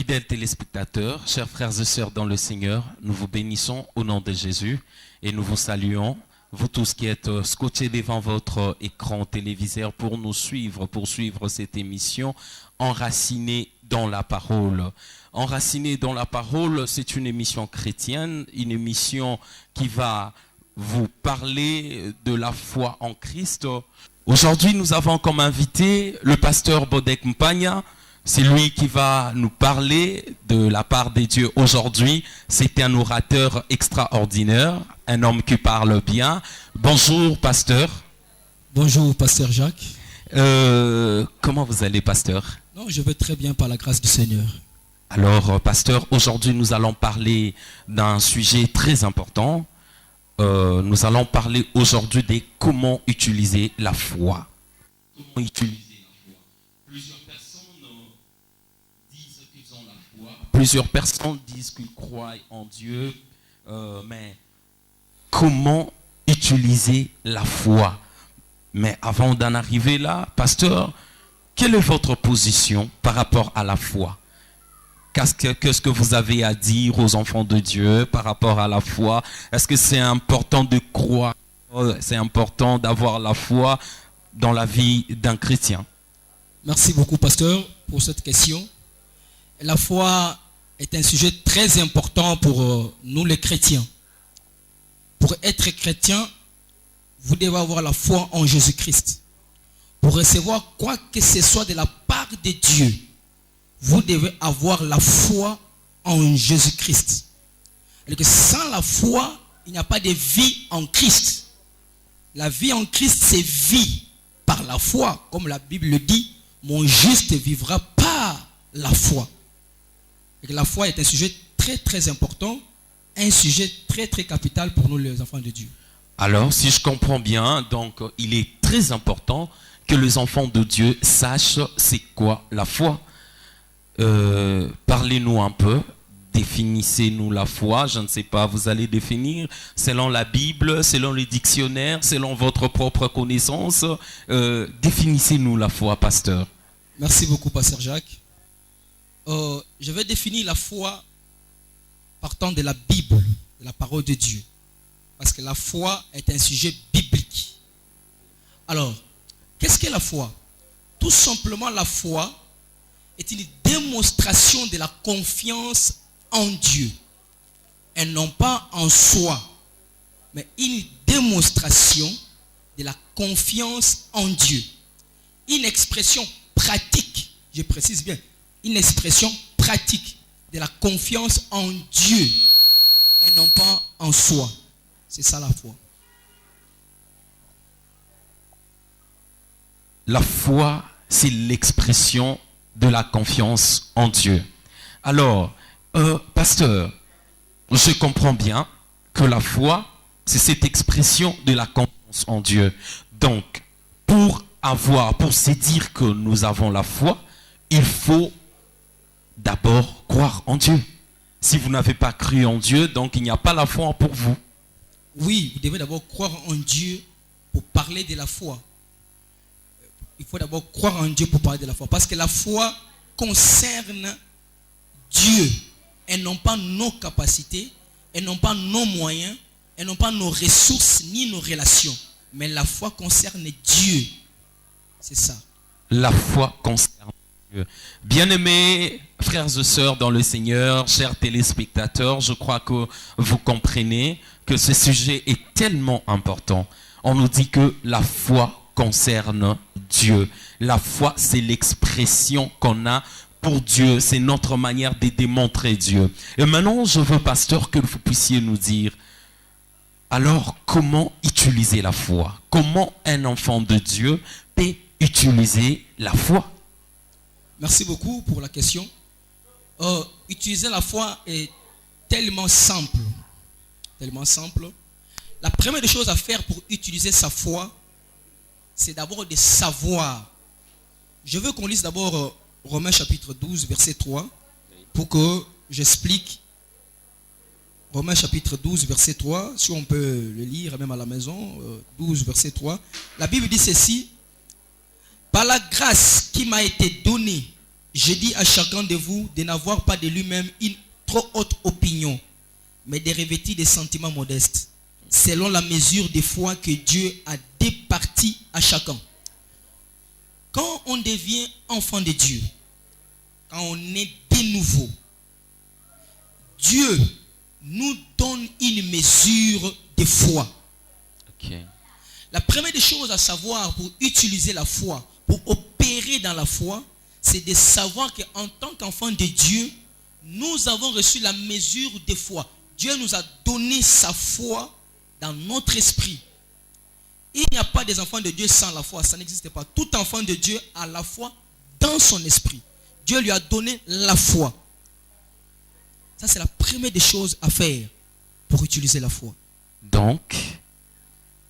Fidèles téléspectateurs, chers frères et sœurs dans le Seigneur, nous vous bénissons au nom de Jésus et nous vous saluons, vous tous qui êtes scotchés devant votre écran téléviseur pour nous suivre, pour suivre cette émission Enracinés dans la parole. Enracinés dans la parole, c'est une émission chrétienne, une émission qui va vous parler de la foi en Christ. Aujourd'hui, nous avons comme invité le pasteur Bodek Mpagna. C'est lui qui va nous parler de la part de Dieu aujourd'hui. C'est un orateur extraordinaire, un homme qui parle bien. Bonjour, pasteur. Bonjour, pasteur Jacques. Comment vous allez, pasteur? Non, je vais très bien par la grâce du Seigneur. Alors, pasteur, aujourd'hui, nous allons parler d'un sujet très important. Nous allons parler aujourd'hui de comment utiliser la foi. Comment utiliser la foi. Plusieurs personnes disent qu'ils croient en Dieu, mais comment utiliser la foi? Mais avant d'en arriver là, pasteur, quelle est votre position par rapport à la foi? Qu'est-ce que vous avez à dire aux enfants de Dieu par rapport à la foi? Est-ce que c'est important de croire? C'est important d'avoir la foi dans la vie d'un chrétien? Merci beaucoup, pasteur, pour cette question. La foi est un sujet très important pour nous les chrétiens. Pour être chrétien, vous devez avoir la foi en Jésus-Christ. Pour recevoir quoi que ce soit de la part de Dieu, vous devez avoir la foi en Jésus-Christ. Et que sans la foi, il n'y a pas de vie en Christ. La vie en Christ, c'est vie par la foi. Comme la Bible le dit, mon juste vivra par la foi. Et que la foi est un sujet très très important, un sujet très très capital pour nous les enfants de Dieu. Alors, si je comprends bien, donc il est très important que les enfants de Dieu sachent c'est quoi la foi. Parlez-nous un peu, définissez-nous la foi. Je ne sais pas, vous allez définir selon la Bible, selon les dictionnaires, selon votre propre connaissance. Définissez-nous la foi, pasteur. Merci beaucoup, pasteur Jacques. Je vais définir la foi partant de la Bible, de la parole de Dieu. Parce que la foi est un sujet biblique. Alors, qu'est-ce que la foi? Tout simplement, la foi est une démonstration de la confiance en Dieu. Et non pas en soi, mais une démonstration de la confiance en Dieu. Une expression pratique, je précise bien, une expression pratique de la confiance en Dieu et non pas en soi. C'est ça la foi. La foi, c'est l'expression de la confiance en Dieu. Alors, pasteur, je comprends bien que la foi, c'est cette expression de la confiance en Dieu. Donc, pour se dire que nous avons la foi, il faut d'abord croire en Dieu. Si vous n'avez pas cru en Dieu, donc il n'y a pas la foi pour vous. Oui, vous devez d'abord croire en Dieu pour parler de la foi. Il faut d'abord croire en Dieu pour parler de la foi. Parce que la foi concerne Dieu et non pas nos capacités, et non pas nos moyens, et non pas nos ressources ni nos relations. Mais la foi concerne Dieu. C'est ça. La foi concerne Dieu. Bien-aimés frères et sœurs dans le Seigneur, chers téléspectateurs, je crois que vous comprenez que ce sujet est tellement important. On nous dit que la foi concerne Dieu. La foi, c'est l'expression qu'on a pour Dieu. C'est notre manière de démontrer Dieu. Et maintenant, je veux, pasteur, que vous puissiez nous dire, alors, comment utiliser la foi? Comment un enfant de Dieu peut utiliser la foi? Merci beaucoup pour la question. Utiliser la foi est tellement simple. Tellement simple. La première des choses à faire pour utiliser sa foi, c'est d'abord de savoir. Je veux qu'on lise d'abord Romains chapitre 12, verset 3, pour que j'explique. Romains chapitre 12, verset 3, si on peut le lire même à la maison, 12, verset 3. La Bible dit ceci: par la grâce qui m'a été donnée, Je dis à chacun de vous de n'avoir pas de lui-même une trop haute opinion, mais de revêtir des sentiments modestes, selon la mesure de foi que Dieu a départie à chacun. Quand on devient enfant de Dieu, quand on est de nouveau, Dieu nous donne une mesure de foi. Ok. La première des choses à savoir pour utiliser la foi, pour opérer dans la foi, c'est de savoir qu'en tant qu'enfant de Dieu, nous avons reçu la mesure de foi. Dieu nous a donné sa foi dans notre esprit. Il n'y a pas des enfants de Dieu sans la foi, ça n'existe pas. Tout enfant de Dieu a la foi dans son esprit. Dieu lui a donné la foi. Ça, c'est la première des choses à faire pour utiliser la foi. Donc,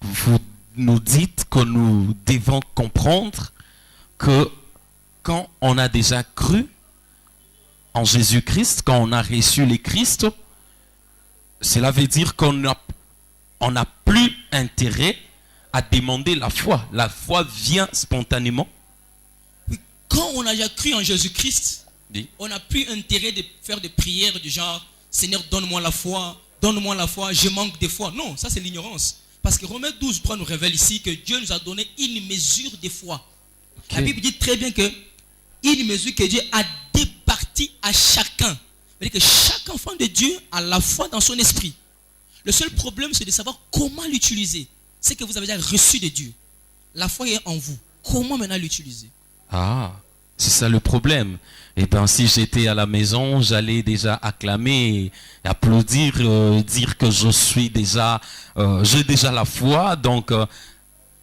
vous nous dites que nous devons comprendre que quand on a déjà cru en Jésus-Christ, quand on a reçu le Christ, cela veut dire qu'on n'a plus intérêt à demander la foi. La foi vient spontanément. Oui, quand on a déjà cru en Jésus-Christ, Oui. on n'a plus intérêt de faire des prières du genre « Seigneur, donne-moi la foi, je manque de foi ». Non, ça c'est l'ignorance. Parce que Romains 12, 3 nous révèle ici que Dieu nous a donné une mesure de foi. Okay. La Bible dit très bien que une mesure que Dieu a départie à chacun. C'est-à-dire que chaque enfant de Dieu a la foi dans son esprit. Le seul problème, c'est de savoir comment l'utiliser. C'est que vous avez déjà reçu de Dieu. La foi est en vous. Comment maintenant l'utiliser? Ah, c'est ça le problème. Eh bien, si j'étais à la maison, j'allais déjà acclamer, applaudir, dire que j'ai déjà la foi. Donc,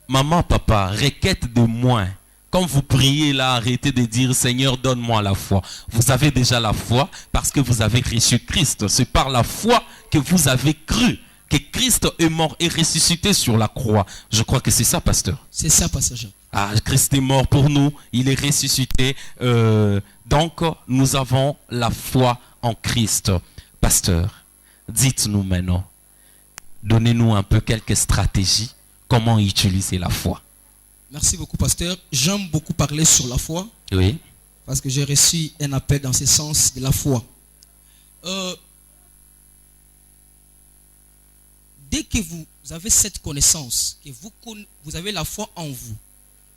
maman, papa, requête de moi. Quand vous priez là, arrêtez de dire Seigneur, donne-moi la foi. Vous avez déjà la foi parce que vous avez reçu Christ. C'est par la foi que vous avez cru que Christ est mort et ressuscité sur la croix. Je crois que c'est ça, pasteur. C'est ça, pasteur Jean. Ah, Christ est mort pour nous, il est ressuscité. Donc, nous avons la foi en Christ. Pasteur, dites-nous maintenant, donnez-nous un peu quelques stratégies, comment utiliser la foi. Merci beaucoup, pasteur. J'aime beaucoup parler sur la foi. Oui. Parce que j'ai reçu un appel dans ce sens de la foi. Dès que vous avez cette connaissance, que vous avez la foi en vous,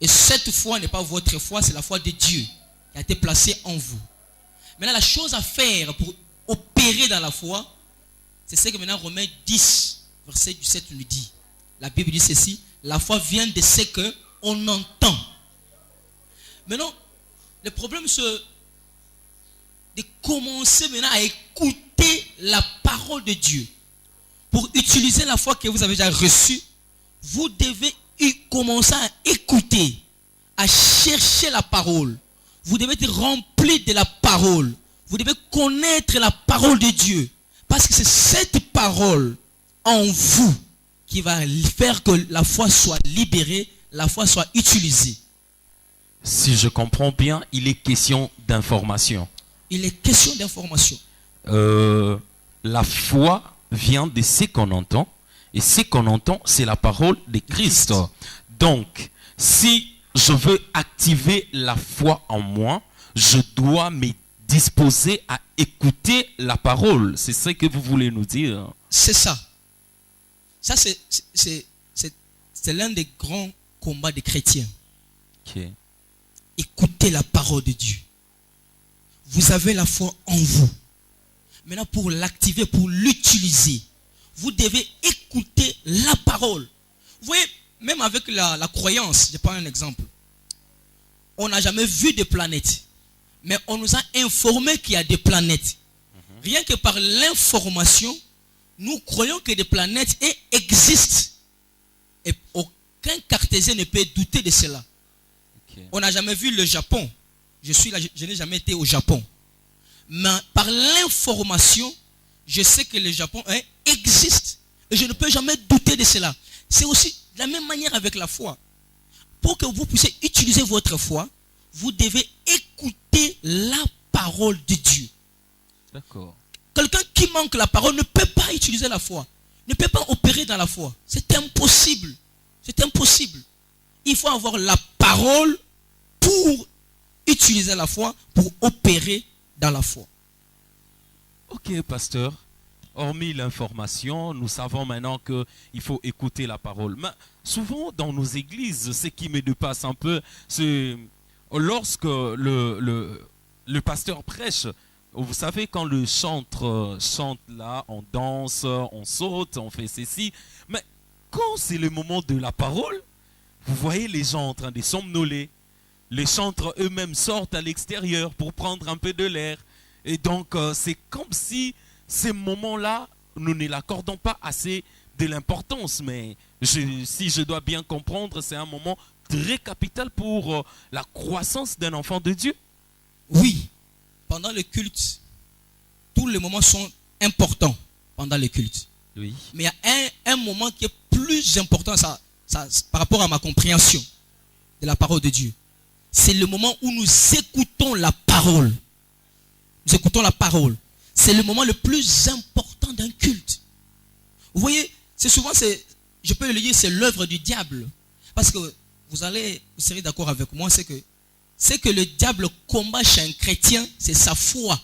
et cette foi n'est pas votre foi, c'est la foi de Dieu qui a été placée en vous. Maintenant, la chose à faire pour opérer dans la foi, c'est ce que maintenant Romains 10, verset 17 nous dit. La Bible dit ceci, la foi vient de ce qu'on entend. Maintenant, le problème c'est de commencer maintenant à écouter la parole de Dieu. Pour utiliser la foi que vous avez déjà reçue, vous devez commencer à écouter, à chercher la parole. Vous devez être rempli de la parole. Vous devez connaître la parole de Dieu. Parce que c'est cette parole en vous qui va faire que la foi soit libérée, la foi soit utilisée. Si je comprends bien, il est question d'information. Il est question d'information. La foi vient de ce qu'on entend. Et ce qu'on entend, c'est la parole de Christ. Donc, si je veux activer la foi en moi, je dois me disposer à écouter la parole. C'est ce que vous voulez nous dire. C'est ça. Ça, c'est l'un des grands combats des chrétiens. Okay. Écoutez la parole de Dieu. Vous avez la foi en vous. Maintenant, pour l'activer, pour l'utiliser, vous devez écouter la parole. Vous voyez, même avec la croyance, je prends un exemple. On n'a jamais vu de planète. Mais on nous a informé qu'il y a des planètes. Rien que par l'information, nous croyons que des planètes existent. Et aucun cartésien ne peut douter de cela. Okay. On n'a jamais vu le Japon. Je n'ai jamais été au Japon. Mais par l'information, je sais que le Japon existe. Et je ne peux jamais douter de cela. C'est aussi de la même manière avec la foi. Pour que vous puissiez utiliser votre foi, vous devez écouter la parole de Dieu. D'accord. Quelqu'un qui manque la parole ne peut pas utiliser la foi. Ne peut pas opérer dans la foi. C'est impossible. C'est impossible. Il faut avoir la parole pour utiliser la foi pour opérer dans la foi. Ok, pasteur. Hormis l'information, nous savons maintenant qu'il faut écouter la parole. Mais souvent, dans nos églises, ce qui me dépasse un peu, c'est lorsque le pasteur prêche. Vous savez, quand le chantre chante là, on danse, on saute, on fait ceci. Mais quand c'est le moment de la parole, vous voyez les gens en train de somnoler. Les chantres eux-mêmes sortent à l'extérieur pour prendre un peu de l'air. Et donc, c'est comme si ces moments-là, nous ne l'accordons pas assez de l'importance. Mais si je dois bien comprendre, c'est un moment très capital pour la croissance d'un enfant de Dieu. Oui, pendant le culte, tous les moments sont importants pendant le culte. Oui. Mais il y a un moment qui est plus important par rapport à ma compréhension de la parole de Dieu. C'est le moment où nous écoutons la parole. Nous écoutons la parole. C'est le moment le plus important d'un culte. Vous voyez, c'est souvent, je peux le dire, c'est l'œuvre du diable. Parce que vous serez d'accord avec moi, c'est que le diable combat chez un chrétien, c'est sa foi.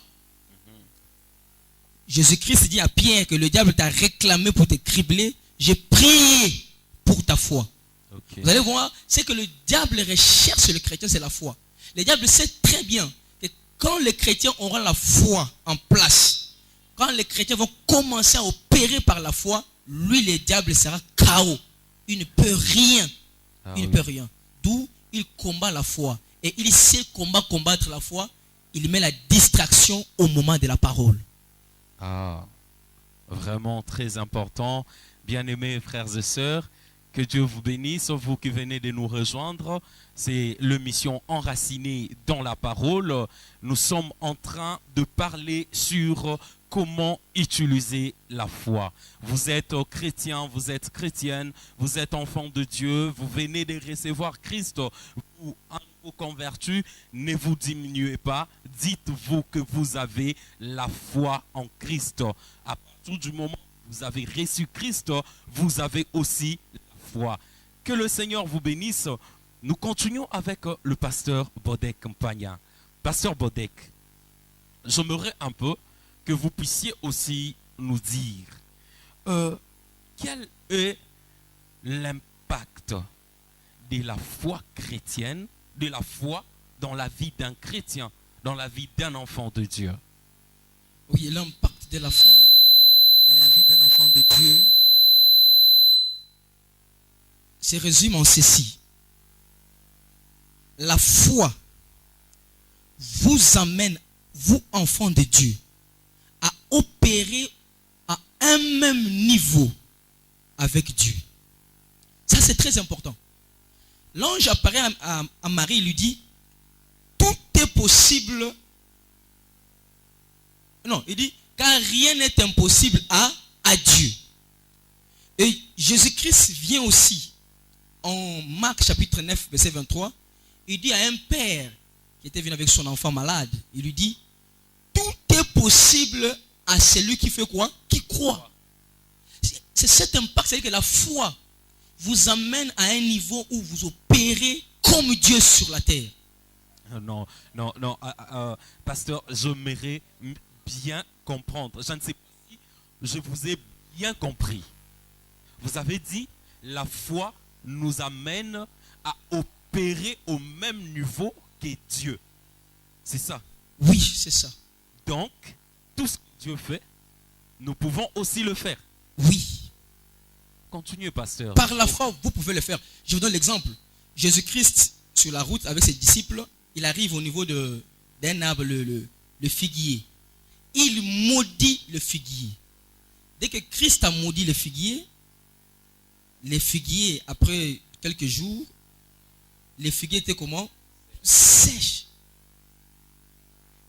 Jésus-Christ dit à Pierre que le diable t'a réclamé pour te cribler. J'ai prié pour ta foi. Okay. Vous allez voir, c'est que le diable recherche le chrétien, c'est la foi. Le diable sait très bien que quand les chrétiens auront la foi en place, quand les chrétiens vont commencer à opérer par la foi, lui, le diable sera KO. Il ne peut rien. Il ne peut rien. D'où il combat la foi. Et il sait combattre la foi. Il met la distraction au moment de la parole. Ah, vraiment très important. Bien-aimés frères et sœurs, que Dieu vous bénisse, vous qui venez de nous rejoindre. C'est l'émission Enracinée dans la parole. Nous sommes en train de parler sur comment utiliser la foi. Vous êtes chrétien, vous êtes chrétienne, vous êtes enfant de Dieu, vous venez de recevoir Christ, vous convertis, ne vous diminuez pas, dites-vous que vous avez la foi en Christ. À partir du moment où vous avez reçu Christ, vous avez aussi la foi. Que le Seigneur vous bénisse. Nous continuons avec le pasteur Bodek Mpagna. Pasteur Bodek, j'aimerais un peu que vous puissiez aussi nous dire quel est l'impact de la foi chrétienne, de la foi dans la vie d'un chrétien, dans la vie d'un enfant de Dieu. Oui, l'impact de la foi dans la vie d'un enfant de Dieu se résume en ceci. La foi vous amène, vous enfants de Dieu, à opérer à un même niveau avec Dieu. Ça, c'est très important. L'ange apparaît à Marie et lui dit, tout est possible. Non, il dit, car rien n'est impossible à Dieu. Et Jésus-Christ vient aussi, en Marc chapitre 9, verset 23, il dit à un père qui était venu avec son enfant malade, il lui dit, tout est possible à celui qui fait quoi? Qui croit. C'est cet impact, c'est-à-dire que la foi vous amène à un niveau où vous opérez comme Dieu sur la terre. Non, pasteur, j'aimerais bien comprendre. Je ne sais pas si je vous ai bien compris. Vous avez dit, la foi nous amène à opérer au même niveau que Dieu. C'est ça? Oui, c'est ça. Donc, tout ce que Dieu fait, nous pouvons aussi le faire. Oui. Continuez, pasteur. Par la foi, vous pouvez le faire. Je vous donne l'exemple. Jésus-Christ, sur la route avec ses disciples, il arrive au niveau d'un arbre, le figuier. Il maudit le figuier. Dès que Christ a maudit le figuier, après quelques jours, les figuiers étaient comment? Sèches.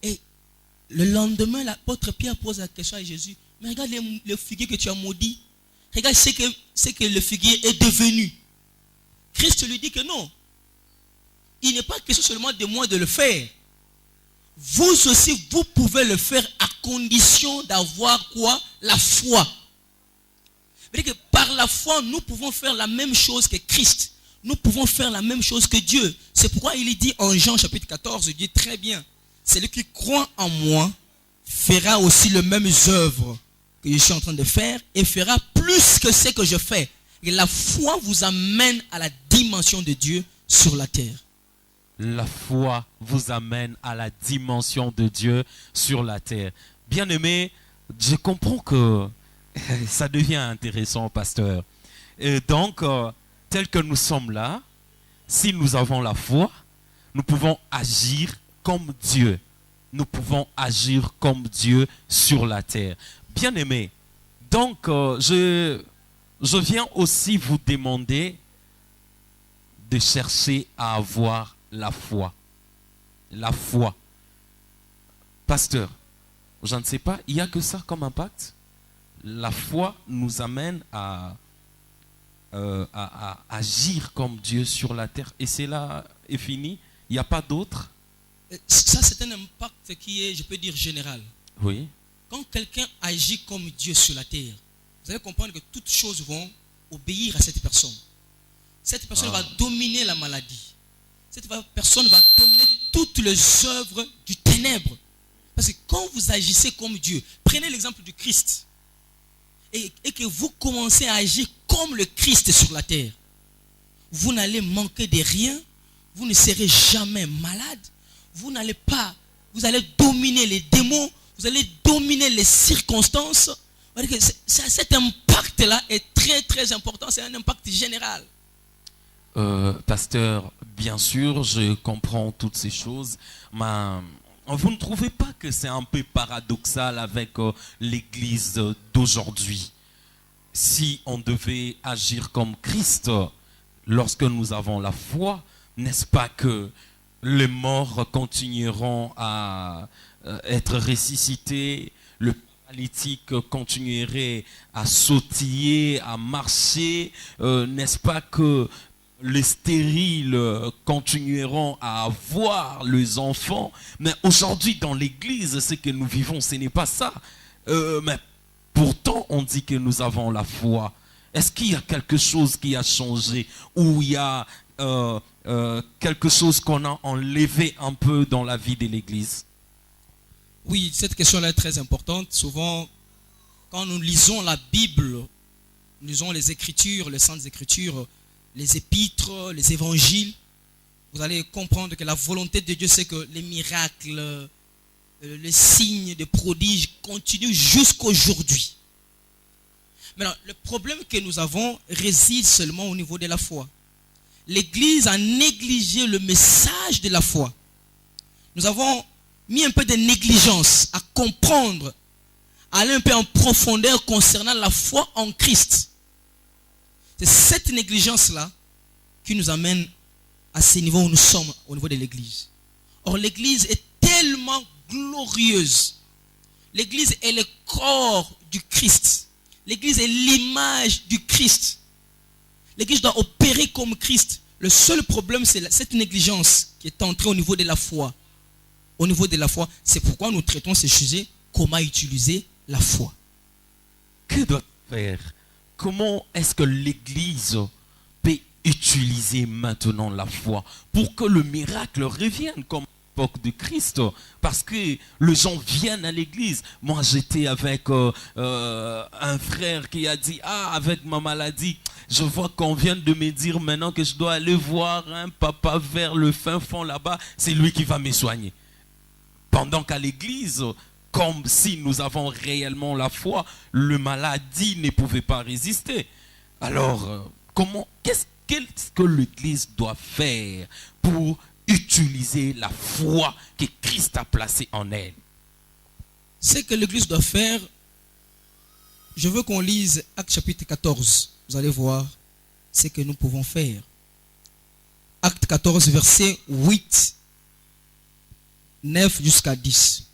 Et le lendemain, l'apôtre Pierre pose la question à Jésus. Mais regarde le figuier que tu as maudit. Regarde ce que le figuier est devenu. Christ lui dit que non. Il n'est pas question seulement de moi de le faire. Vous aussi, vous pouvez le faire à condition d'avoir quoi? La foi. C'est-à-dire que par la foi, nous pouvons faire la même chose que Christ. nous pouvons faire la même chose que Dieu. C'est pourquoi il dit en Jean chapitre 14, il dit très bien, celui qui croit en moi fera aussi les mêmes œuvres que je suis en train de faire et fera plus que ce que je fais. Et la foi vous amène à la dimension de Dieu sur la terre. La foi vous amène à la dimension de Dieu sur la terre. Bien-aimé, je comprends que ça devient intéressant, pasteur. Et donc, tel que nous sommes là, si nous avons la foi, nous pouvons agir comme Dieu. Nous pouvons agir comme Dieu sur la terre. Bien-aimé, donc je viens aussi vous demander de chercher à avoir la foi. La foi. Pasteur, je ne sais pas, il n'y a que ça comme impact. La foi nous amène à agir comme Dieu sur la terre. Et c'est là est fini. Il n'y a pas d'autre. Ça, c'est un impact qui est, je peux dire, général. Oui. Quand quelqu'un agit comme Dieu sur la terre, vous allez comprendre que toutes choses vont obéir à cette personne. Cette personne va dominer la maladie. Cette personne va dominer toutes les œuvres du ténèbre. Parce que quand vous agissez comme Dieu, prenez l'exemple du Christ, et que vous commencez à agir comme le Christ sur la terre, vous n'allez manquer de rien, vous ne serez jamais malade, vous allez dominer les démons, vous allez dominer les circonstances. Cet impact-là est très très important, c'est un impact général. Pasteur, bien sûr, je comprends toutes ces choses, mais vous ne trouvez pas que c'est un peu paradoxal avec l'Église d'aujourd'hui? Si on devait agir comme Christ lorsque nous avons la foi, n'est-ce pas que les morts continueront à être ressuscités, le paralytique continuerait à sautiller, à marcher, n'est-ce pas que les stériles continueront à avoir les enfants? Mais aujourd'hui, dans l'église, ce que nous vivons, ce n'est pas ça. Mais pourtant, on dit que nous avons la foi. Est-ce qu'il y a quelque chose qui a changé? Ou il y a quelque chose qu'on a enlevé un peu dans la vie de l'église? Oui, cette question-là est très importante. Souvent, quand nous lisons la Bible, nous lisons les Écritures, les Saintes Écritures, les épîtres, les évangiles, vous allez comprendre que la volonté de Dieu, c'est que les miracles, les signes de prodiges continuent jusqu'aujourd'hui. Maintenant, le problème que nous avons réside seulement au niveau de la foi. L'Église a négligé le message de la foi. Nous avons mis un peu de négligence à comprendre, à aller un peu en profondeur concernant la foi en Christ. C'est cette négligence-là qui nous amène à ce niveau où nous sommes, au niveau de l'Église. Or, l'Église est tellement glorieuse. L'Église est le corps du Christ. L'Église est l'image du Christ. L'Église doit opérer comme Christ. Le seul problème, c'est cette négligence qui est entrée au niveau de la foi. Au niveau de la foi, c'est pourquoi nous traitons ce sujet, comment utiliser la foi. Que doit-on faire? Comment est-ce que l'Église peut utiliser maintenant la foi pour que le miracle revienne comme à l'époque de Christ? Parce que les gens viennent à l'Église. Moi, j'étais avec un frère qui a dit, avec ma maladie, je vois qu'on vient de me dire maintenant que je dois aller voir un papa vers le fin fond là-bas. C'est lui qui va me soigner. Pendant qu'à l'Église, comme si nous avons réellement la foi, le maladie ne pouvait pas résister. Alors, qu'est-ce que l'Église doit faire pour utiliser la foi que Christ a placée en elle? Ce que l'Église doit faire, je veux qu'on lise Actes chapitre 14. Vous allez voir ce que nous pouvons faire. Actes 14, verset 8, 9 jusqu'à 10.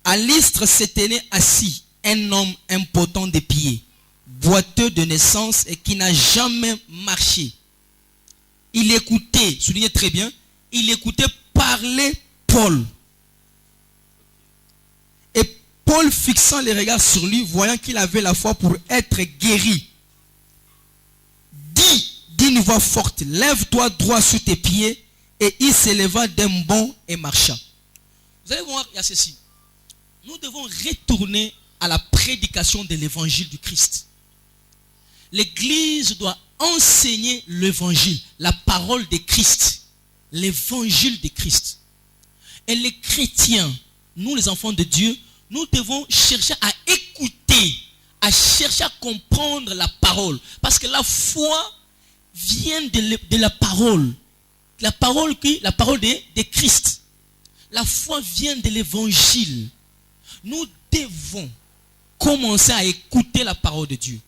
À Lystre se tenait assis un homme impotent des pieds, boiteux de naissance et qui n'a jamais marché. Il écoutait, soulignez très bien, il écoutait parler Paul. Et Paul, fixant les regards sur lui, voyant qu'il avait la foi pour être guéri, dit d'une une voix forte, lève-toi droit sur tes pieds. Et il s'éleva d'un bond et marcha. Vous allez voir, il y a ceci. Nous devons retourner à la prédication de l'évangile du Christ. L'église doit enseigner l'évangile, la parole de Christ, l'évangile de Christ. Et les chrétiens, nous les enfants de Dieu, nous devons chercher à écouter, à chercher à comprendre la parole. Parce que la foi vient de la parole. La parole de Christ. La foi vient de l'évangile. Nous devons commencer à écouter la parole de Dieu.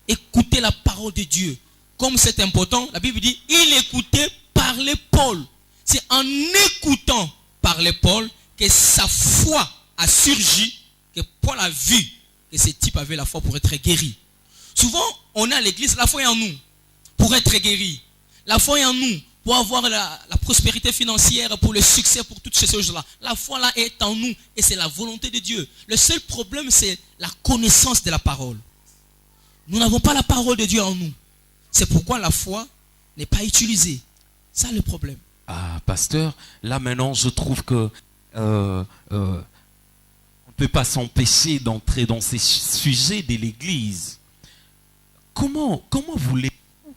Écouter la parole de Dieu. Comme c'est important, la Bible dit, il écoutait parler Paul. C'est en écoutant parler Paul que sa foi a surgi, que Paul a vu que ce type avait la foi pour être guéri. Souvent, on est à l'église, la foi est en nous pour être guéri. La foi est en nous pour avoir la prospérité financière, pour le succès, pour toutes ces choses-là. La foi là est en nous et c'est la volonté de Dieu. Le seul problème, c'est la connaissance de la parole. Nous n'avons pas la parole de Dieu en nous. C'est pourquoi la foi n'est pas utilisée. C'est ça le problème. Ah, pasteur, là maintenant, je trouve que on ne peut pas s'empêcher d'entrer dans ces sujets de l'Église. Comment voulez-vous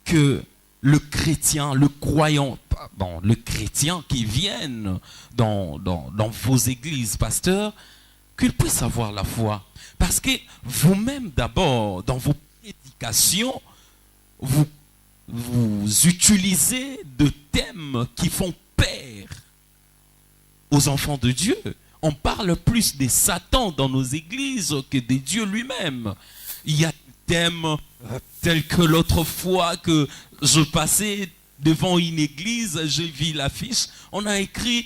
que le chrétien, le croyant, bon, le chrétien qui vienne dans vos églises, pasteur, qu'il puisse avoir la foi? Parce que vous-même, d'abord, dans vos prédications, vous utilisez de thèmes qui font peur aux enfants de Dieu. On parle plus de Satan dans nos églises que de Dieu lui-même. Il y a des thèmes tels que l'autre fois que je passais devant une église, j'ai vu l'affiche, on a écrit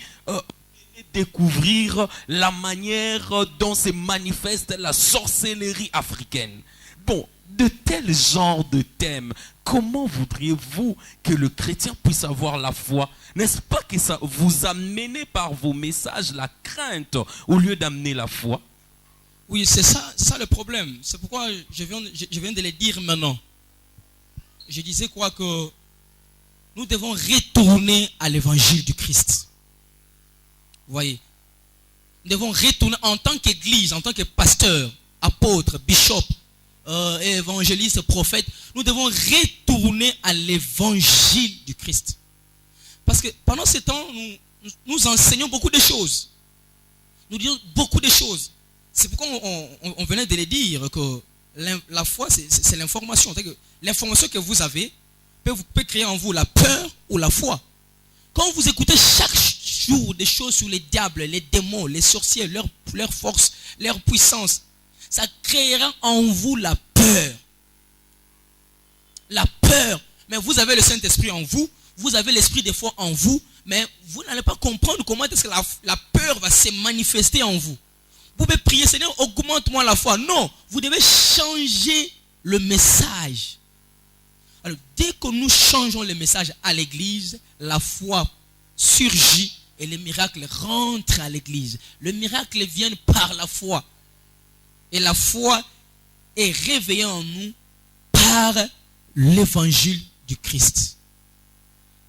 découvrir la manière dont se manifeste la sorcellerie africaine. Bon, de tels genres de thèmes, comment voudriez-vous que le chrétien puisse avoir la foi? N'est-ce pas que ça vous amène par vos messages la crainte au lieu d'amener la foi? Oui, c'est ça le problème. C'est pourquoi je viens de le dire maintenant. Je disais quoi que nous devons retourner à l'évangile du Christ. Vous voyez, nous devons retourner en tant qu'église, en tant que pasteur, apôtre, bishop, évangéliste, prophète. Nous devons retourner à l'évangile du Christ. Parce que pendant ce temps, nous enseignons beaucoup de choses. Nous disons beaucoup de choses. C'est pourquoi on venait de le dire que la foi, c'est l'information. L'information que vous avez peut créer en vous la peur ou la foi. Quand vous écoutez chaque jour des choses sur les diables, les démons, les sorciers, leur force, leur puissance, ça créera en vous la peur. La peur. Mais vous avez le Saint-Esprit en vous, vous avez l'esprit de foi en vous, mais vous n'allez pas comprendre comment est-ce que la peur va se manifester en vous. Vous pouvez prier, Seigneur, augmente-moi la foi. Non, vous devez changer le message. Alors, dès que nous changeons le message à l'église, la foi surgit et les miracles rentrent à l'église. Le miracle vient par la foi. Et la foi est réveillée en nous par l'évangile du Christ.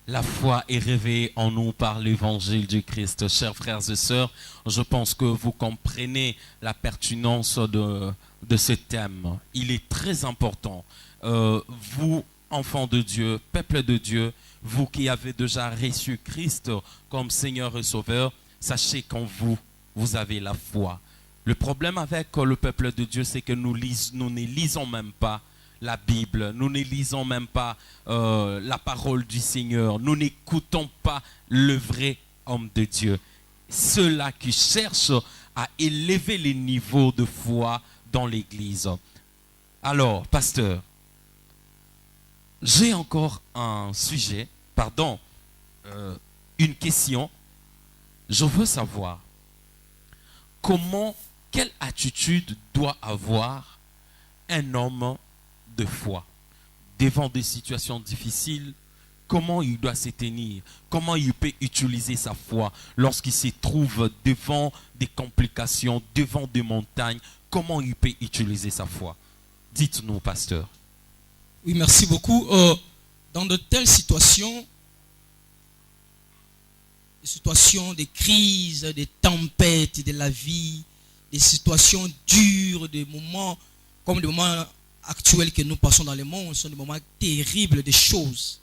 La foi est réveillée en nous par l'évangile du Christ. Chers frères et sœurs, je pense que vous comprenez la pertinence de ce thème. Il est très important. Vous, enfants de Dieu, peuple de Dieu, vous qui avez déjà reçu Christ comme Seigneur et Sauveur, sachez qu'en vous, vous avez la foi. Le problème avec le peuple de Dieu, c'est que nous ne lisons même pas la Bible, nous ne lisons même pas la parole du Seigneur, nous n'écoutons pas le vrai homme de Dieu. Ceux-là qui cherchent à élever les niveaux de foi dans l'Église. Alors, pasteur, j'ai encore un sujet, une question. Je veux savoir quelle attitude doit avoir un homme de foi devant des situations difficiles. Comment il doit se tenir? Comment il peut utiliser sa foi lorsqu'il se trouve devant des complications, devant des montagnes? Comment il peut utiliser sa foi? Dites-nous, pasteur. Oui, merci beaucoup. Dans de telles situations, des situations de crise, des tempêtes de la vie, des situations dures, des moments comme les moments actuels que nous passons dans le monde, ce sont des moments terribles, des choses.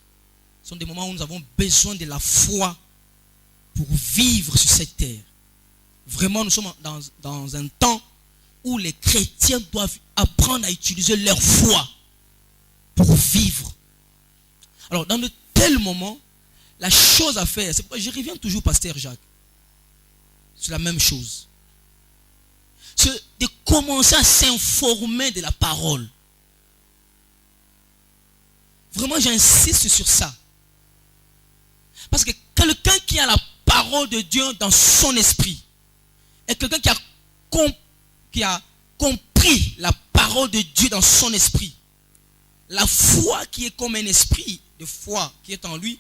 Ce sont des moments où nous avons besoin de la foi pour vivre sur cette terre. Vraiment, nous sommes dans un temps où les chrétiens doivent apprendre à utiliser leur foi pour vivre. Alors, dans de tels moments, la chose à faire, c'est pourquoi je reviens toujours, pasteur Jacques, c'est la même chose. C'est de commencer à s'informer de la parole. Vraiment, j'insiste sur ça. Parce que quelqu'un qui a la parole de Dieu dans son esprit, et quelqu'un qui a compris la parole de Dieu dans son esprit, la foi qui est comme un esprit de foi qui est en lui,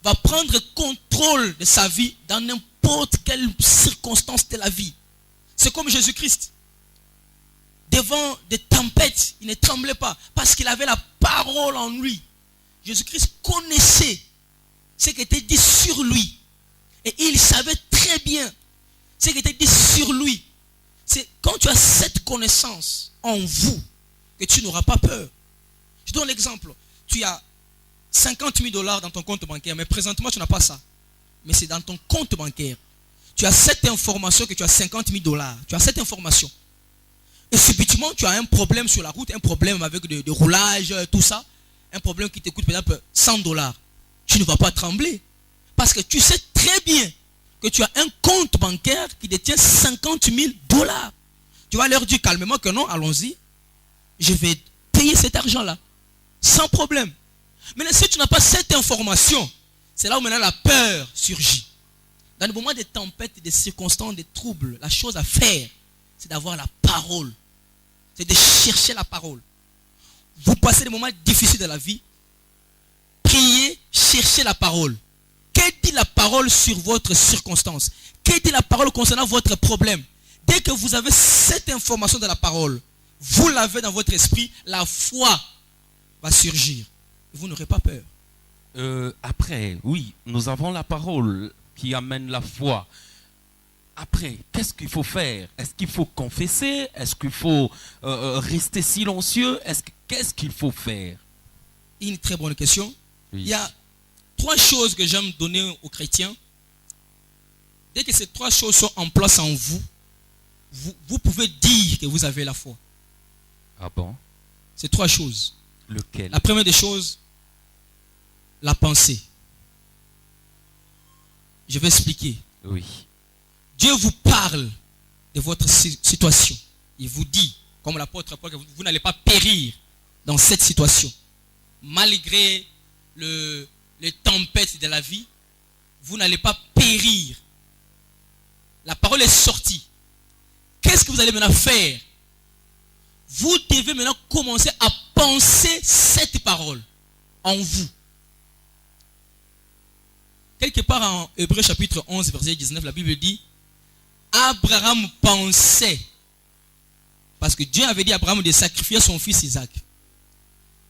va prendre contrôle de sa vie dans n'importe quelle circonstance de la vie. C'est comme Jésus-Christ. Devant des tempêtes, il ne tremblait pas parce qu'il avait la parole en lui. Jésus-Christ connaissait ce qui était dit sur lui. Et il savait très bien ce qui était dit sur lui. C'est quand tu as cette connaissance en vous que tu n'auras pas peur. Je donne l'exemple. Tu as 50 000 $ dans ton compte bancaire, mais présentement tu n'as pas ça. Mais c'est dans ton compte bancaire. Tu as cette information que tu as 50 000 $. Tu as cette information. Et subitement, tu as un problème sur la route, un problème avec de roulage, tout ça. Un problème qui te coûte par exemple 100 $. Tu ne vas pas trembler. Parce que tu sais très bien que tu as un compte bancaire qui détient 50 000 $. Tu vas leur dire calmement que non, allons-y. Je vais payer cet argent-là. Sans problème. Mais si tu n'as pas cette information, c'est là où maintenant la peur surgit. Dans le moment des tempêtes, des circonstances, des troubles, la chose à faire, c'est d'avoir la parole. C'est de chercher la parole. Vous passez des moments difficiles de la vie. Priez, cherchez la parole. Que dit la parole sur votre circonstance? Que dit la parole concernant votre problème? Dès que vous avez cette information de la parole, vous l'avez dans votre esprit, la foi va surgir. Vous n'aurez pas peur. Après, oui, nous avons la parole qui amène la foi. Après, qu'est-ce qu'il faut faire? Est-ce qu'il faut confesser? Est-ce qu'il faut rester silencieux? Qu'est-ce qu'il faut faire? Une très bonne question. Oui. Il y a 3 choses que j'aime donner aux chrétiens. Dès que ces 3 choses sont en place en vous, vous pouvez dire que vous avez la foi. Ah bon? Ces 3 choses. Lequel? La première des choses, la pensée. Je vais expliquer. Oui. Dieu vous parle de votre situation. Il vous dit, comme l'apôtre Paul, que vous n'allez pas périr dans cette situation. Malgré les tempêtes de la vie, vous n'allez pas périr. La parole est sortie. Qu'est-ce que vous allez maintenant faire? Vous devez maintenant commencer à penser cette parole en vous. Quelque part en Hébreux chapitre 11, verset 19, la Bible dit, Abraham pensait, parce que Dieu avait dit à Abraham de sacrifier son fils Isaac.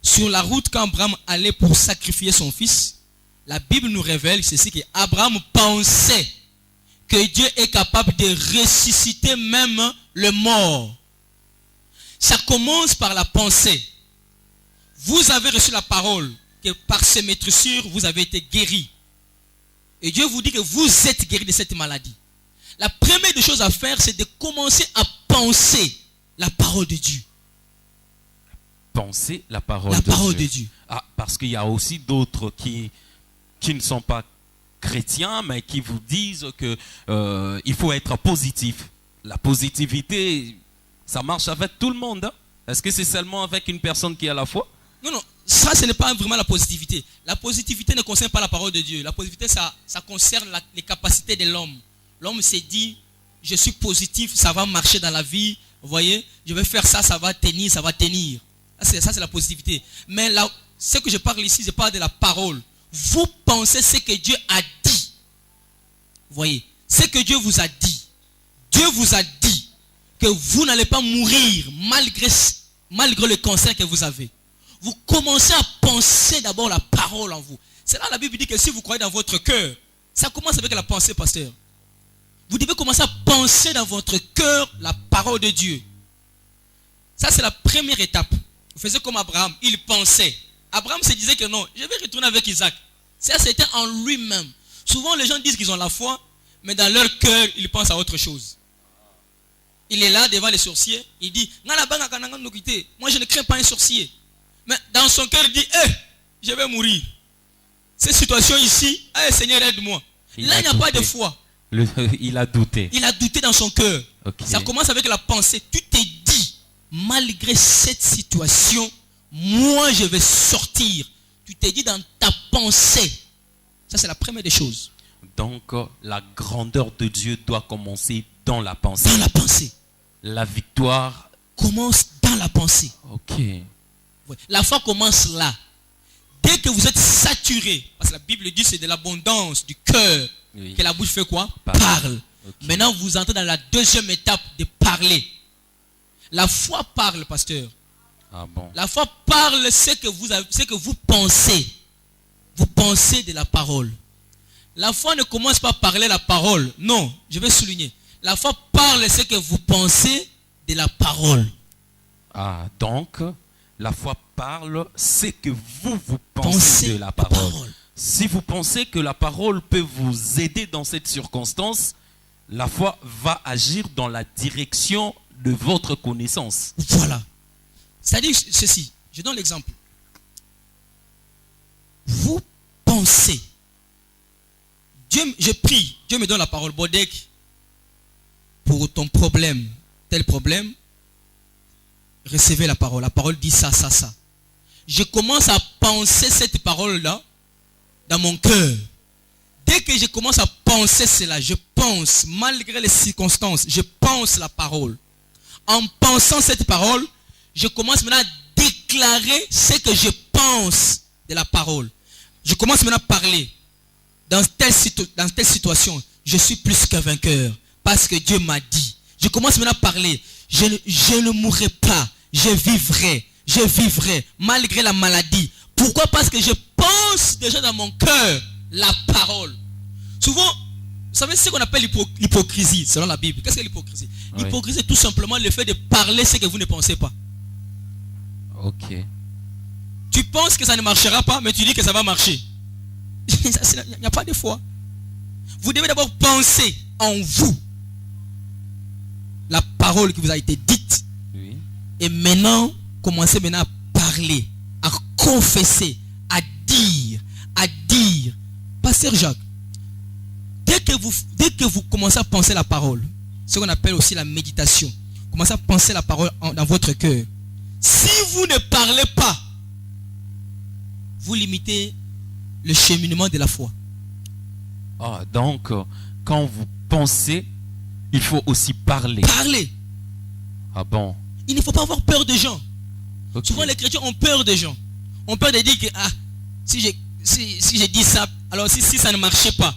Sur la route, quand Abraham allait pour sacrifier son fils, la Bible nous révèle ceci, que Abraham pensait que Dieu est capable de ressusciter même le mort. Ça commence par la pensée. Vous avez reçu la parole, que par ces maîtressures, vous avez été guéri. Et Dieu vous dit que vous êtes guéri de cette maladie. La première des choses à faire, c'est de commencer à penser la parole de Dieu. Penser la parole de Dieu. Ah, parce qu'il y a aussi d'autres qui ne sont pas chrétiens, mais qui vous disent que il faut être positif. La positivité, ça marche avec tout le monde. Hein? Est-ce que c'est seulement avec une personne qui a la foi? Non, ça ce n'est pas vraiment la positivité. La positivité ne concerne pas la parole de Dieu. La positivité, ça concerne les capacités de l'homme. L'homme s'est dit, je suis positif, ça va marcher dans la vie. Vous voyez, je vais faire ça, ça va tenir, ça va tenir. Ça c'est la positivité. Mais là, ce que je parle ici, je parle de la parole. Vous pensez ce que Dieu a dit. Vous voyez, ce que Dieu vous a dit. Dieu vous a dit que vous n'allez pas mourir malgré le cancer que vous avez. vous commencez à penser d'abord la parole en vous. C'est là la Bible dit que si vous croyez dans votre cœur, ça commence avec la pensée, pasteur. Vous devez commencer à penser dans votre cœur la parole de Dieu. Ça, c'est la première étape. Vous faisiez comme Abraham, il pensait. Abraham se disait que non, je vais retourner avec Isaac. Ça, c'était en lui-même. Souvent, les gens disent qu'ils ont la foi, mais dans leur cœur, ils pensent à autre chose. Il est là devant les sorciers, il dit, moi je ne crains pas un sorcier. Mais dans son cœur, il dit, je vais mourir. Cette situation ici, Seigneur, aide-moi. Là, il n'y a pas de foi. Il a douté. Il a douté dans son cœur. Okay. Ça commence avec la pensée. Tu t'es dit, malgré cette situation, moi je vais sortir. Tu t'es dit dans ta pensée. Ça, c'est la première des choses. Donc, la grandeur de Dieu doit commencer dans la pensée. Dans la pensée. La victoire commence dans la pensée. Ok. La foi commence là. Dès que vous êtes saturé, parce que la Bible dit c'est de l'abondance du cœur que la bouche fait quoi? Parle. Okay. Maintenant, vous entrez dans la deuxième étape de parler. La foi parle, pasteur. Ah bon. La foi parle ce que vous pensez. Vous pensez de la parole. La foi ne commence pas à parler la parole. Non, je vais souligner. La foi parle ce que vous pensez de la parole. Ah, donc, la foi parle ce que vous pensez de la parole. Si vous pensez que la parole peut vous aider dans cette circonstance, la foi va agir dans la direction de votre connaissance. Voilà. C'est-à-dire ceci. Je donne l'exemple. Vous pensez. Je prie. Dieu me donne la parole. Bodek, pour ton problème, tel problème, recevez la parole. La parole dit ça, ça, ça. Je commence à penser cette parole-là dans mon cœur. Dès que je commence à penser cela, je pense, malgré les circonstances, je pense la parole. En pensant cette parole, je commence maintenant à déclarer ce que je pense de la parole. Je commence maintenant à parler. Dans telle situation, je suis plus qu'un vainqueur. Parce que Dieu m'a dit. Je commence maintenant à parler. Je ne mourrai pas. Je vivrai. Malgré la maladie. Pourquoi? Parce que je pense déjà dans mon cœur la parole. Souvent, vous savez ce qu'on appelle l'hypocrisie, selon la Bible. Qu'est-ce que l'hypocrisie? Oui. L'hypocrisie, c'est tout simplement le fait de parler ce que vous ne pensez pas. Ok. Tu penses que ça ne marchera pas, mais tu dis que ça va marcher. Il n'y a pas de foi. Vous devez d'abord penser en vous la parole qui vous a été dite. Oui. Et maintenant, commencez maintenant à parler, à confesser, à dire. Pasteur Jacques, dès que vous commencez à penser la parole, ce qu'on appelle aussi la méditation, commencez à penser la parole dans votre cœur. Si vous ne parlez pas, vous limitez le cheminement de la foi. Ah, donc, quand vous pensez, il faut aussi parler. Parler. Ah bon? Il ne faut pas avoir peur des gens. Okay. Souvent, les chrétiens ont peur des gens. Ont peur de dire que, si je dis ça, alors si ça ne marchait pas.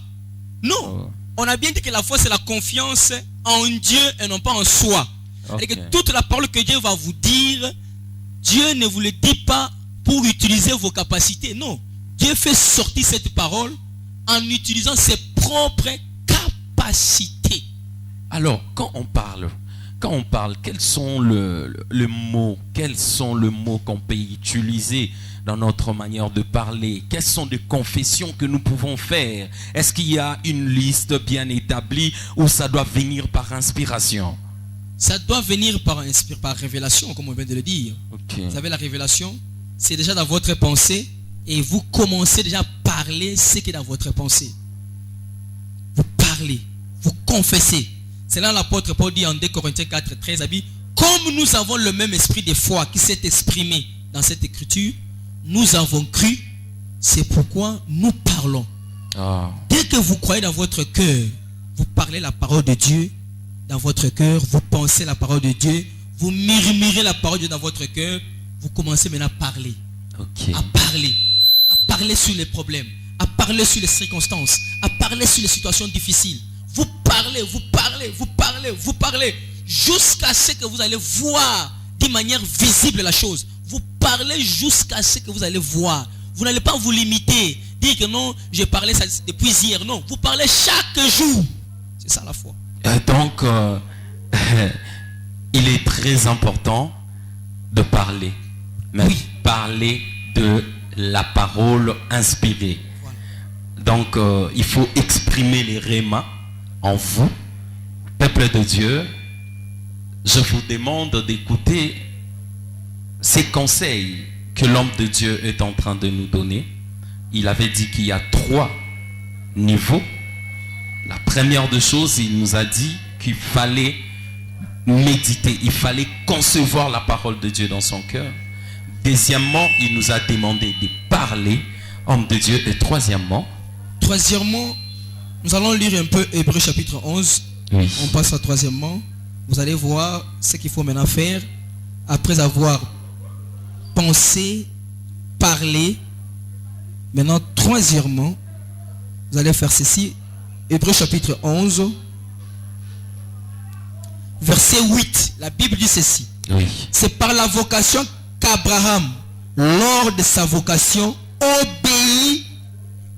Non. Oh. On a bien dit que la foi, c'est la confiance en Dieu et non pas en soi. Okay. Et que toute la parole que Dieu va vous dire, Dieu ne vous le dit pas pour utiliser vos capacités. Non. Dieu fait sortir cette parole en utilisant ses propres capacités. Alors, quand on parle, quels sont les mots qu'on peut utiliser dans notre manière de parler? Quelles sont les confessions que nous pouvons faire? Est-ce qu'il y a une liste bien établie ou ça doit venir par inspiration? Ça doit venir par révélation, comme on vient de le dire. Okay. Vous savez, la révélation, c'est déjà dans votre pensée. Et vous commencez déjà à parler ce qui est dans votre pensée. Vous parlez, vous confessez. C'est là l'apôtre Paul dit en 2 Corinthiens 4, 13, comme nous avons le même esprit de foi qui s'est exprimé dans cette écriture, nous avons cru, c'est pourquoi nous parlons. Oh. Dès que vous croyez dans votre cœur, vous parlez la parole de Dieu dans votre cœur, vous pensez la parole de Dieu, vous murmurez la parole de Dieu dans votre cœur, vous commencez maintenant à parler. Okay. À parler sur les problèmes, à parler sur les circonstances, à parler sur les situations difficiles. Vous parlez, jusqu'à ce que vous allez voir d'une manière visible la chose. Vous parlez jusqu'à ce que vous allez voir. Vous n'allez pas vous limiter. Dire que non, j'ai parlé ça depuis hier. Non, vous parlez chaque jour. C'est ça la foi. Donc, il est très important de parler. Mais Oui. parler de la parole inspirée. Voilà. Donc, il faut exprimer les rémas en vous. Peuple de Dieu, je vous demande d'écouter ces conseils que l'homme de Dieu est en train de nous donner. Il avait dit qu'il y a 3 niveaux. La première des choses, il nous a dit qu'il fallait méditer, il fallait concevoir la parole de Dieu dans son cœur. Deuxièmement, il nous a demandé de parler, homme de Dieu. Et troisièmement, nous allons lire un peu Hébreux chapitre 11. oui. On passe à troisièmement. Vous allez voir ce qu'il faut maintenant faire après avoir pensé, parlé. Maintenant, troisièmement, vous allez faire ceci. Hébreux chapitre 11, verset 8. La Bible dit ceci. Oui. C'est par la vocation qu'Abraham, lors de sa vocation, obéit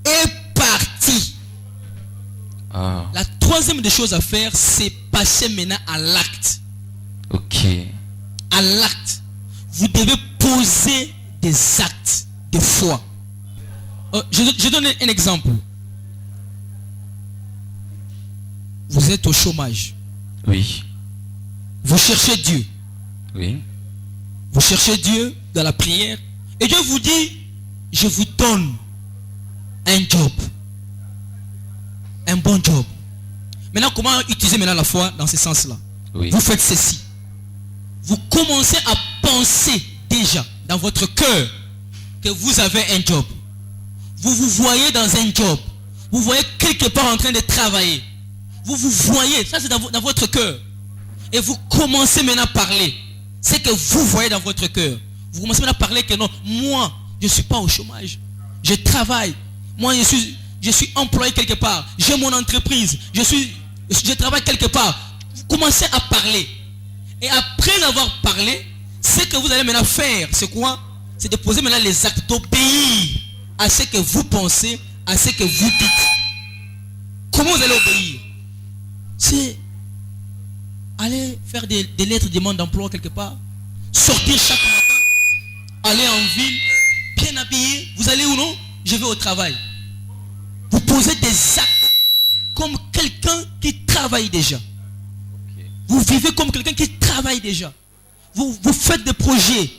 et partit. Ah, La troisième des choses à faire, c'est passer maintenant à l'acte. ok. À l'acte. Vous devez poser des actes de foi. Je donne un exemple. Vous êtes au chômage. Oui. Vous cherchez Dieu. Oui. Vous cherchez Dieu dans la prière. Et Dieu vous dit, je vous donne un job. Un bon job. Maintenant, comment utiliser maintenant la foi dans ce sens-là? Oui. Vous faites ceci. Vous commencez à penser déjà dans votre cœur que vous avez un job. Vous vous voyez dans un job. Vous voyez quelque part en train de travailler. Vous vous voyez, ça c'est dans votre cœur. Et vous commencez maintenant à parler. C'est que vous voyez dans votre cœur. Vous commencez maintenant à parler que non, moi, je ne suis pas au chômage. Je travaille. Moi, je suis employé quelque part. J'ai mon entreprise. Je travaille quelque part. Vous commencez à parler. Et après avoir parlé, ce que vous allez maintenant faire, c'est quoi? C'est de poser maintenant les actes, d'obéir à ce que vous pensez, à ce que vous dites. Comment vous allez obéir? C'est aller faire des lettres de demande d'emploi quelque part, sortir chaque matin, aller en ville, bien habillé. Vous allez où non? Je vais au travail. Vous posez des actes comme quelqu'un qui travaille déjà. Vous vivez comme quelqu'un qui travaille déjà. Vous faites des projets.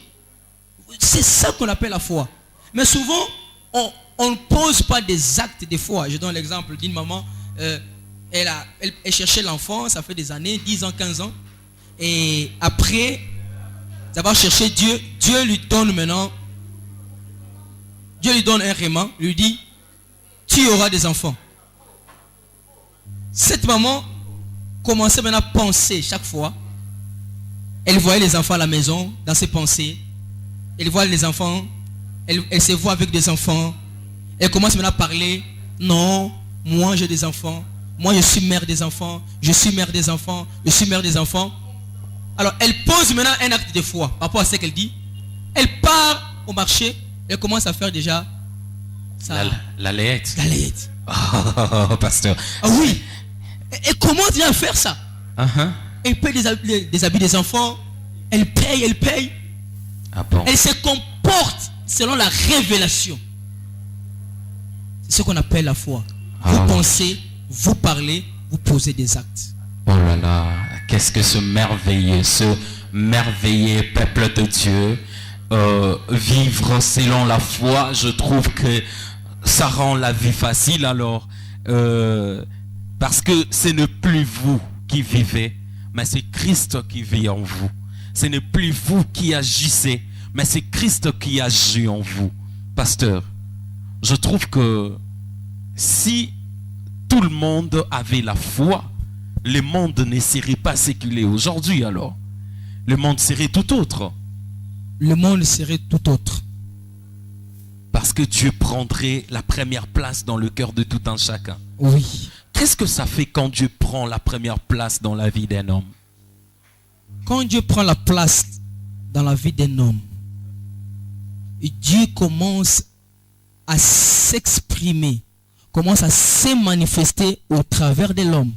C'est ça qu'on appelle la foi. Mais souvent, on ne pose pas des actes de foi. Je donne l'exemple d'une maman. Elle cherchait l'enfant, ça fait des années, 10 ans, 15 ans. Et après d'avoir cherché Dieu, Dieu lui donne maintenant, Dieu lui donne un réma, lui dit, tu auras des enfants. Cette maman commençait maintenant à penser chaque fois. Elle voyait les enfants à la maison, dans ses pensées. Elle voit les enfants, elle se voit avec des enfants. Elle commence maintenant à parler, non, moi j'ai des enfants. Moi, je suis mère des enfants. Je suis mère des enfants. Je suis mère des enfants. Alors, elle pose maintenant un acte de foi par rapport à ce qu'elle dit. Elle part au marché. Elle commence à faire déjà ça. La layette. La layette. Oh, pasteur. Ah oui. Elle commence déjà à faire ça. Uh-huh. Elle paye des habits des enfants. Elle paye. Ah bon. Elle se comporte selon la révélation. C'est ce qu'on appelle la foi. Vous pensez, vous parlez, vous posez des actes. Oh là là, qu'est-ce que ce merveilleux peuple de Dieu, vivre selon la foi, je trouve que ça rend la vie facile alors, parce que ce n'est plus vous qui vivez, mais c'est Christ qui vit en vous. Ce n'est plus vous qui agissez, mais c'est Christ qui agit en vous. Pasteur, je trouve que si tout le monde avait la foi, le monde ne serait pas ce qu'il est aujourd'hui alors. Le monde serait tout autre. Le monde serait tout autre. Parce que Dieu prendrait la première place dans le cœur de tout un chacun. Oui. Qu'est-ce que ça fait quand Dieu prend la première place dans la vie d'un homme? Quand Dieu prend la place dans la vie d'un homme, Dieu commence à s'exprimer, commence à se manifester au travers de l'homme.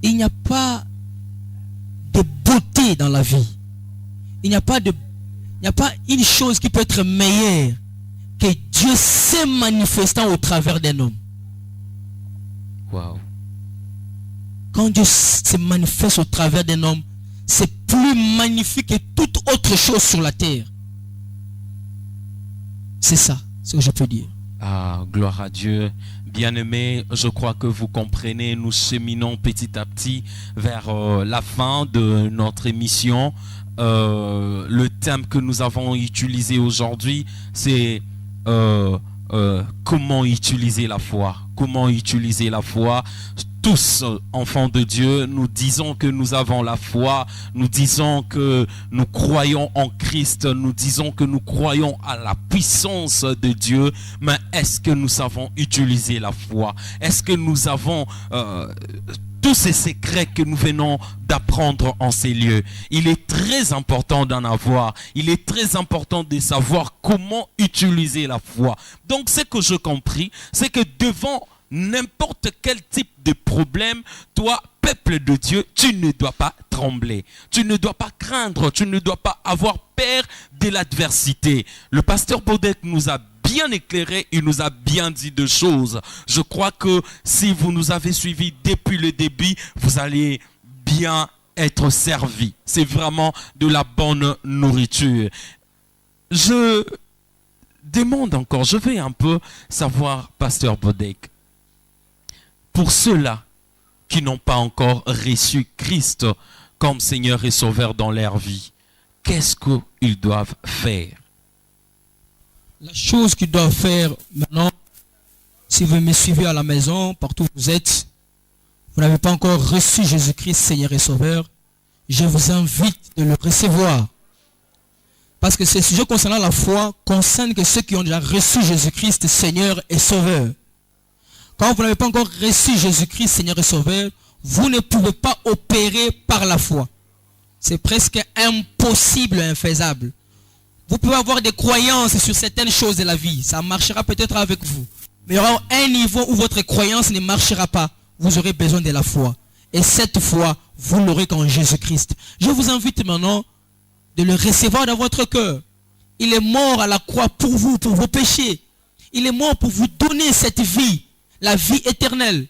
Il n'y a pas de beauté dans la vie. Il n'y a pas une chose qui peut être meilleure que Dieu se manifestant au travers d'un homme. Wow. Quand Dieu se manifeste au travers d'un homme, c'est plus magnifique que toute autre chose sur la terre. C'est ça, ce que je peux dire. Ah, gloire à Dieu. Bien-aimés, je crois que vous comprenez, nous cheminons petit à petit vers la fin de notre émission. Le thème que nous avons utilisé aujourd'hui, c'est comment utiliser la foi. Comment utiliser la foi. Tous, enfants de Dieu, nous disons que nous avons la foi, nous disons que nous croyons en Christ, nous disons que nous croyons à la puissance de Dieu, mais est-ce que nous savons utiliser la foi? Est-ce que nous avons tous ces secrets que nous venons d'apprendre en ces lieux? Il est très important d'en avoir, il est très important de savoir comment utiliser la foi. Donc ce que je compris, c'est que devant n'importe quel type de problème, toi, peuple de Dieu, tu ne dois pas trembler. Tu ne dois pas craindre. Tu ne dois pas avoir peur de l'adversité. Le pasteur Bodek nous a bien éclairé. Il nous a bien dit deux choses. Je crois que si vous nous avez suivis depuis le début, vous allez bien être servis. C'est vraiment de la bonne nourriture. Je demande encore, je vais un peu savoir, pasteur Bodek, pour ceux-là qui n'ont pas encore reçu Christ comme Seigneur et Sauveur dans leur vie, qu'est-ce qu'ils doivent faire? La chose qu'ils doivent faire maintenant, si vous me suivez à la maison, partout où vous êtes, vous n'avez pas encore reçu Jésus-Christ Seigneur et Sauveur, je vous invite de le recevoir. Parce que ce sujet concernant la foi concerne que ceux qui ont déjà reçu Jésus-Christ Seigneur et Sauveur. Quand vous n'avez pas encore reçu Jésus-Christ, Seigneur et Sauveur, vous ne pouvez pas opérer par la foi. C'est presque impossible, infaisable. Vous pouvez avoir des croyances sur certaines choses de la vie. Ça marchera peut-être avec vous. Mais il y aura un niveau où votre croyance ne marchera pas. Vous aurez besoin de la foi. Et cette foi, vous l'aurez qu'en Jésus-Christ. Je vous invite maintenant de le recevoir dans votre cœur. Il est mort à la croix pour vous, pour vos péchés. Il est mort pour vous donner cette vie. La vie éternelle.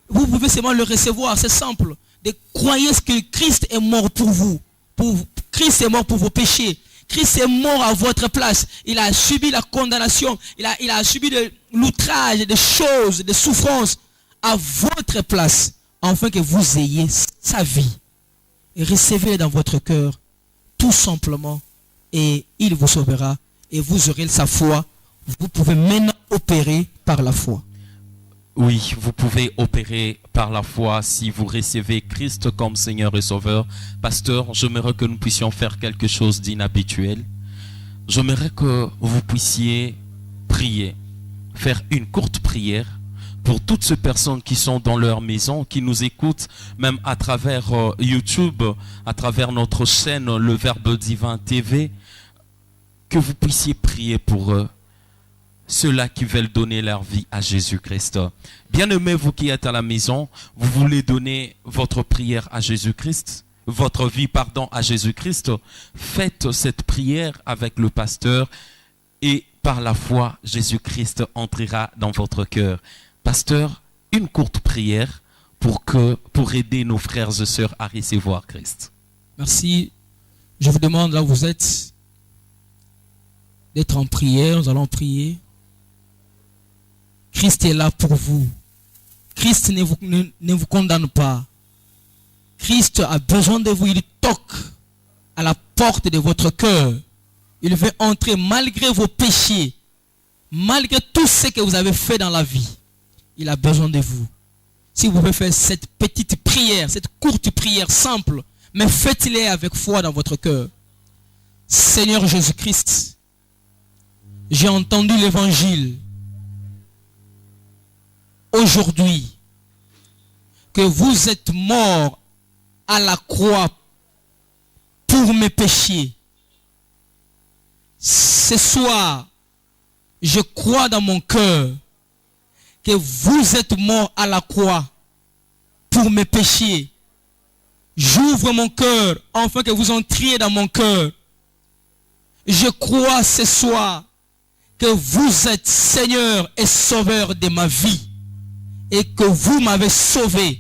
Vous pouvez seulement le recevoir, c'est simple. De croyez que Christ est mort pour vous. Christ est mort pour vos péchés. Christ est mort à votre place. Il a subi la condamnation. Il a subi de l'outrage, des choses, des souffrances à votre place. Afin que vous ayez sa vie. Et recevez-le dans votre cœur. Tout simplement. Et il vous sauvera. Et vous aurez sa foi. Vous pouvez maintenant opérer par la foi. Oui, vous pouvez opérer par la foi si vous recevez Christ comme Seigneur et Sauveur. Pasteur, j'aimerais que nous puissions faire quelque chose d'inhabituel. J'aimerais que vous puissiez prier, faire une courte prière pour toutes ces personnes qui sont dans leur maison, qui nous écoutent, même à travers YouTube, à travers notre chaîne Le Verbe Divin TV, que vous puissiez prier pour eux. Ceux-là qui veulent donner leur vie à Jésus-Christ. Bien-aimés, vous qui êtes à la maison, vous voulez donner votre prière à Jésus-Christ, votre vie, à Jésus-Christ. Faites cette prière avec le pasteur et par la foi, Jésus-Christ entrera dans votre cœur. Pasteur, une courte prière pour aider nos frères et sœurs à recevoir Christ. Merci. Je vous demande là où vous êtes d'être en prière. Nous allons prier. Christ est là pour vous. Christ ne vous condamne pas. Christ a besoin de vous. Il toque à la porte de votre cœur. Il veut entrer malgré vos péchés. Malgré tout ce que vous avez fait dans la vie. Il a besoin de vous. Si vous pouvez faire cette petite prière, cette courte prière simple, mais faites-le avec foi dans votre cœur. Seigneur Jésus-Christ, j'ai entendu l'évangile. Aujourd'hui, que vous êtes mort à la croix pour mes péchés. ce soir, je crois dans mon cœur que vous êtes mort à la croix pour mes péchés. J'ouvre mon cœur afin que vous entriez dans mon cœur. Je crois ce soir que vous êtes Seigneur et Sauveur de ma vie et que vous m'avez sauvé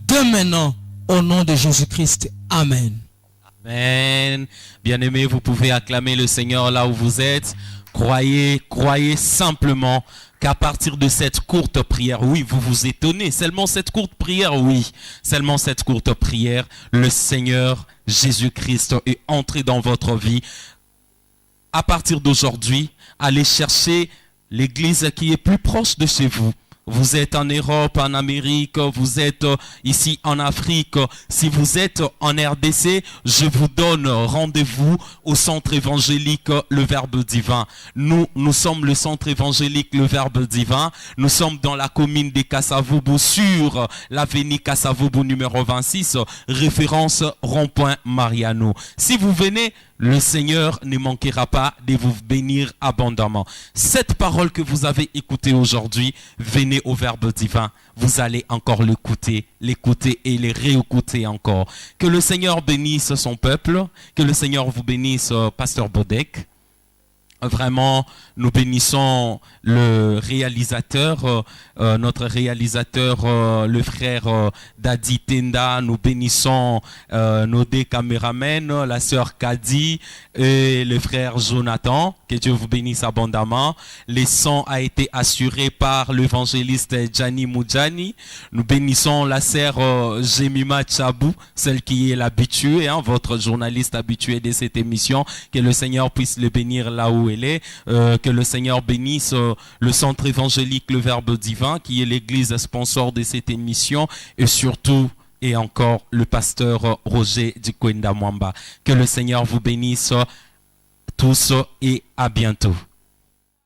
de maintenant au nom de Jésus-Christ. Amen. Amen. Bien-aimés, vous pouvez acclamer le Seigneur là où vous êtes. Croyez simplement qu'à partir de cette courte prière, oui, vous vous étonnez, seulement cette courte prière, oui, seulement cette courte prière, le Seigneur Jésus-Christ est entré dans votre vie. À partir d'aujourd'hui, allez chercher l'église qui est plus proche de chez vous. Vous êtes en Europe, en Amérique, vous êtes ici en Afrique. Si vous êtes en RDC, je vous donne rendez-vous au centre évangélique Le Verbe Divin. Nous sommes le centre évangélique Le Verbe Divin. Nous sommes dans la commune de Kasavubu sur l'avenue Kasavubu numéro 26, référence rond-point Mariano. Si vous venez, le Seigneur ne manquera pas de vous bénir abondamment. Cette parole que vous avez écoutée aujourd'hui, venez au Verbe Divin. Vous allez encore l'écouter et les réécouter encore. Que le Seigneur bénisse son peuple. Que le Seigneur vous bénisse, Pasteur Bodek. Vraiment, nous bénissons le réalisateur, notre réalisateur, le frère Dadi Tenda. Nous bénissons nos deux caméramens, la sœur Kadi et le frère Jonathan. Que Dieu vous bénisse abondamment. Les sons a été assurés par l'évangéliste Gianni Moudjani. Nous bénissons la sœur Jemima Chabou, celle qui est l'habituée, votre journaliste habitué de cette émission. Que le Seigneur puisse le bénir là où elle est. Que le Seigneur bénisse le centre évangélique Le Verbe Divin, qui est l'église sponsor de cette émission, et surtout et encore le pasteur Roger Dikwenda Mwamba. Que le Seigneur vous bénisse tous et à bientôt.